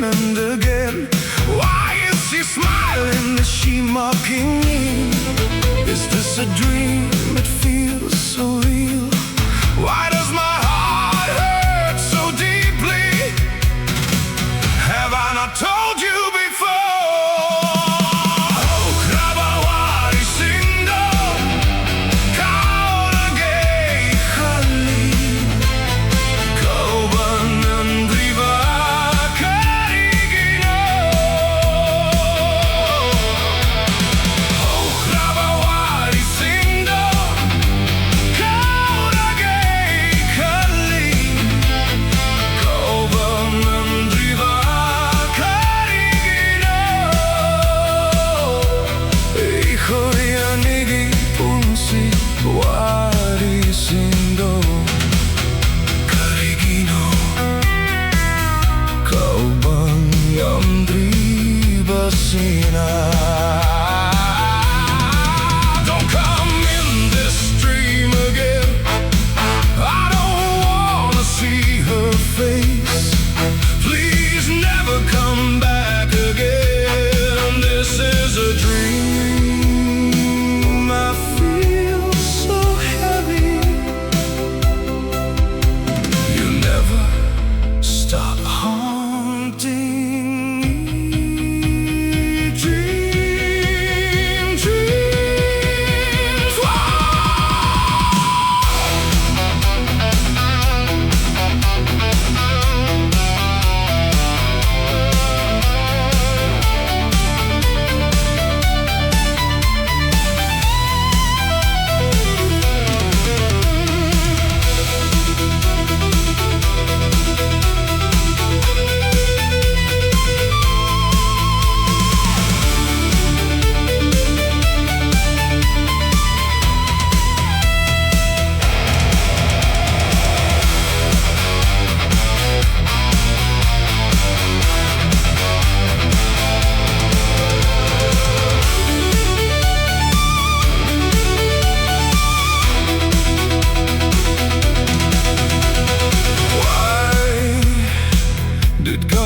and again. Why is she smiling? Is she mocking me? Is this a dream? It feels so real. Why does my heart hurt so deeply? Have I not told you before? Don't come in this dream again. I don't wanna see her face. Please never come back again. This is a dream. I feel so heavy. You never stop haunting.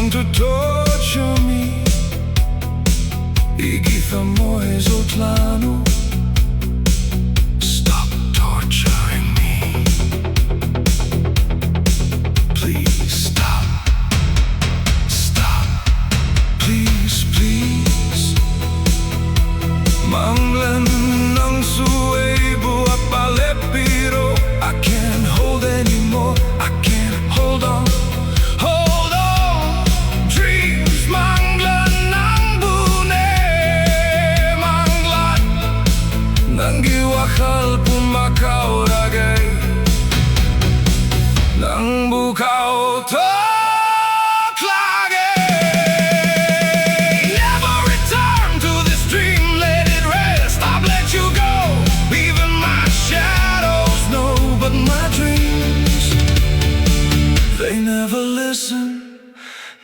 To torture me, igitha moje zotlanu. Stop torturing me. Please stop. Stop. Please, please. Manglan ng suwebo at palepiro. I can't hold anymore. I can't hold on. Nanggiwakal pumakau lagay nang bukaw tok lagay. Never return to this dream, let it rest. I've let you go, even my shadows know. But my dreams, they never listen.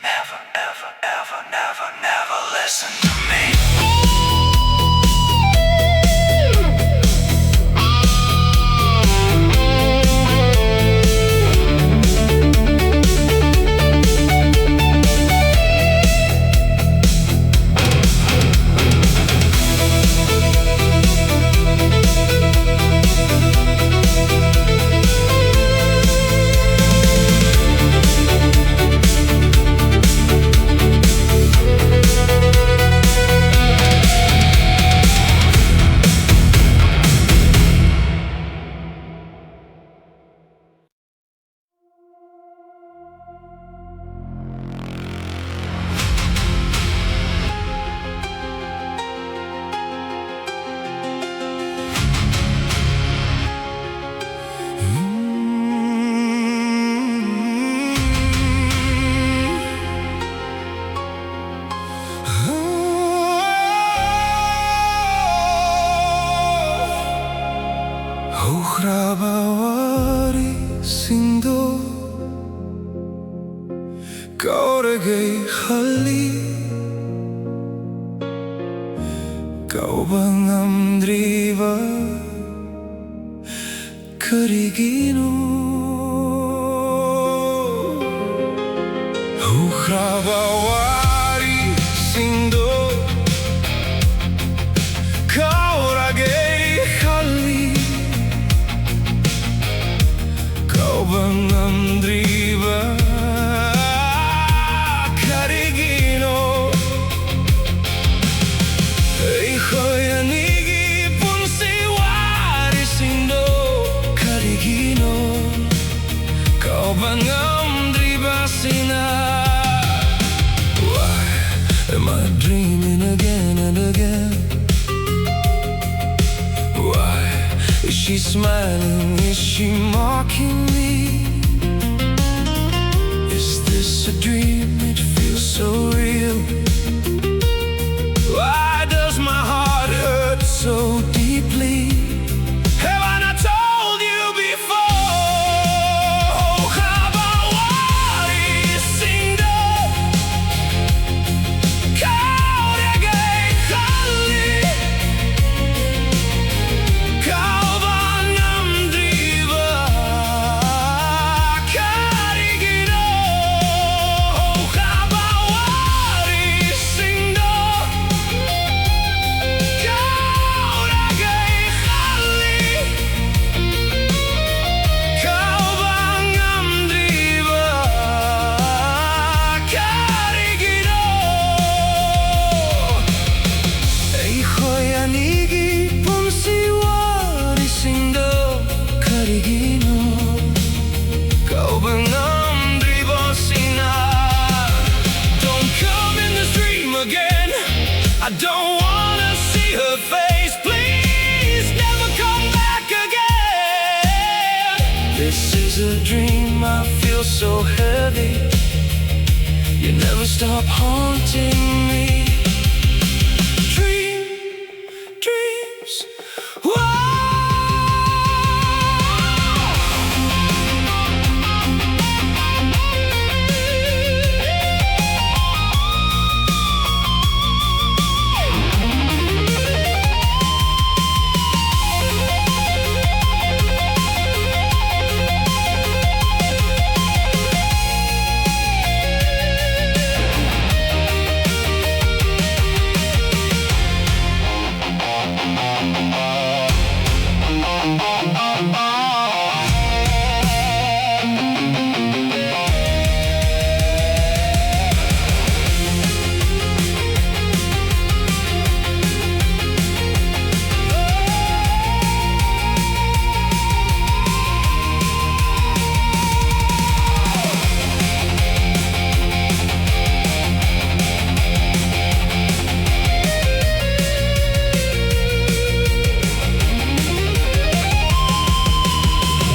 Never, ever, ever, never, never listen to me. Hrabawari sindo Kauragay hali Kau bang amdriva Karigino Hrabawari smiling? Is she mocking me? Is this a dream? It feels so real. Why does my heart hurt so deeply? Have I not told you before? Habawari sindo kaurege khali kaubanam driva karigino. Habawari sindo kaurege khali kaubanam driva karigino. Ei hoyanigi punsiwari sindo karigino kaubanam driva sina. Don't come in this dream again. I don't wanna see her face. Please never come back again. This is a dream, I feel so heavy. You never stop haunting me. Dream, dreams. Whoa.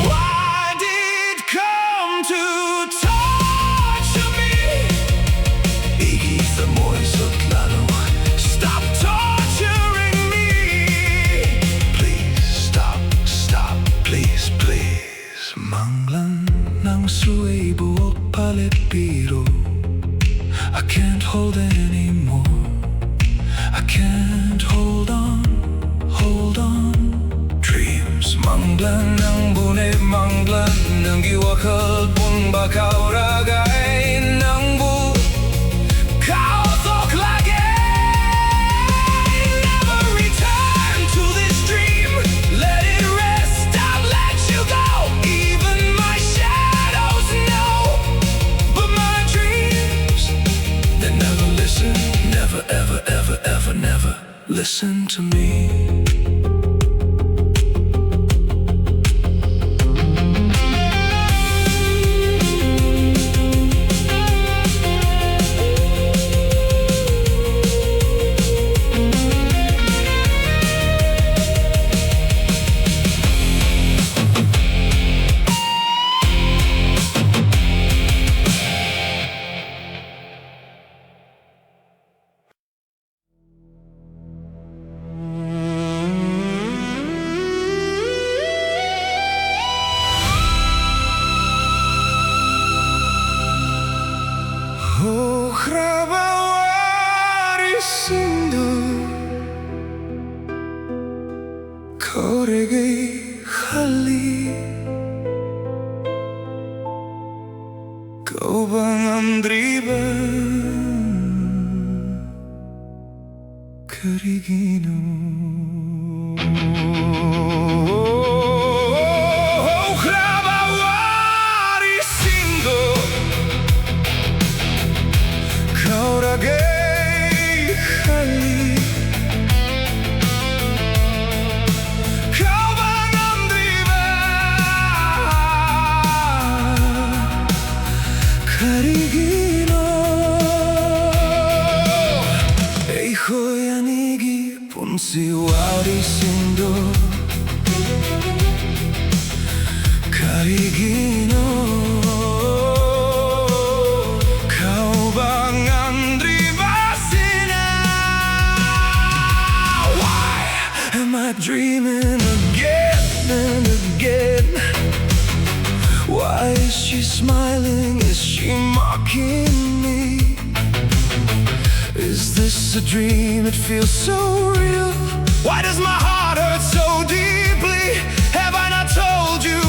Why did come to torture me? Igisa mo'y sutlalo. Stop torturing me. Please stop, stop, please, please. Manglan ng suway buhok palipiro. I can't hold it anymore. I can't hold on, hold on. Dreams Manglan ng bunay, Manglan ng giwakal pong bakaw ragay ng bu kautok lagi. Never return to this dream. Let it rest, I'll let you go. Even my shadows know. But my dreams, they never listen. Never, ever, ever, ever, never listen to me. Habawari sindo kaurege khali kaubanam driva karigino. Habawari sindo kaurege khali kaubanam driva karigino. Ei hoyanigi punsiwari sindo dreaming again and again? Why is she smiling? Is she mocking me? Is this a dream? It feels so real. Why does my heart hurt so deeply? Have I not told you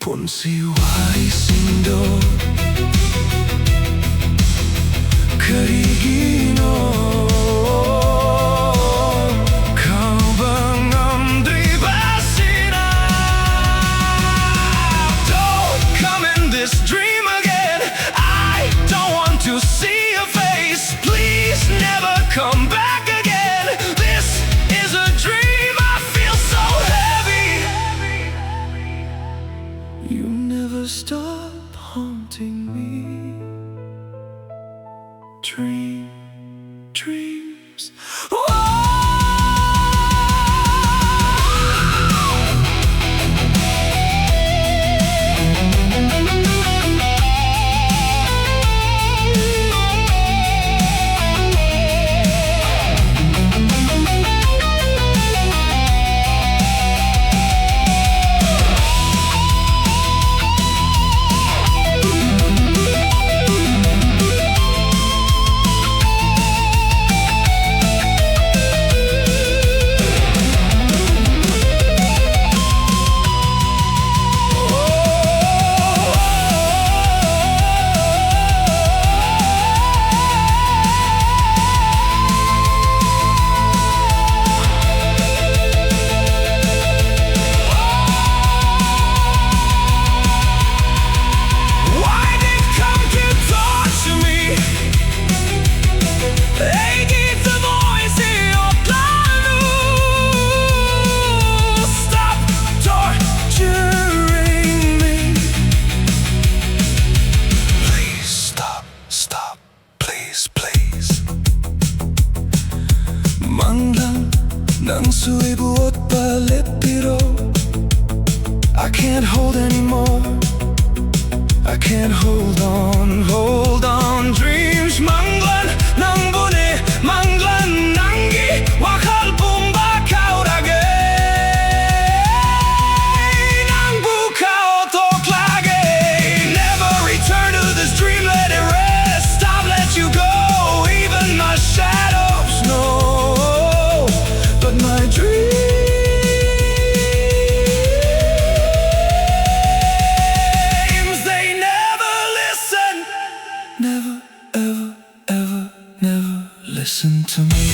Punsiwari sindo Karigino Kau bangamdri basina. Don't come in this dream again. I don't want to see your face. Please never come back again. This is a dream. I feel so heavy. You never stop haunting me. Dreams. Manglan nang suibuot palipiro. I can't hold anymore. I can't hold on. Dreams Manglan nang buni, Manglan nangi wakal bumba kaurage. Nang buka otok lage. Never return to this dream, let it rest. Stop, let you go. Even my shadows know. But my dreams, they never listen. Never, ever, ever, never listen to me.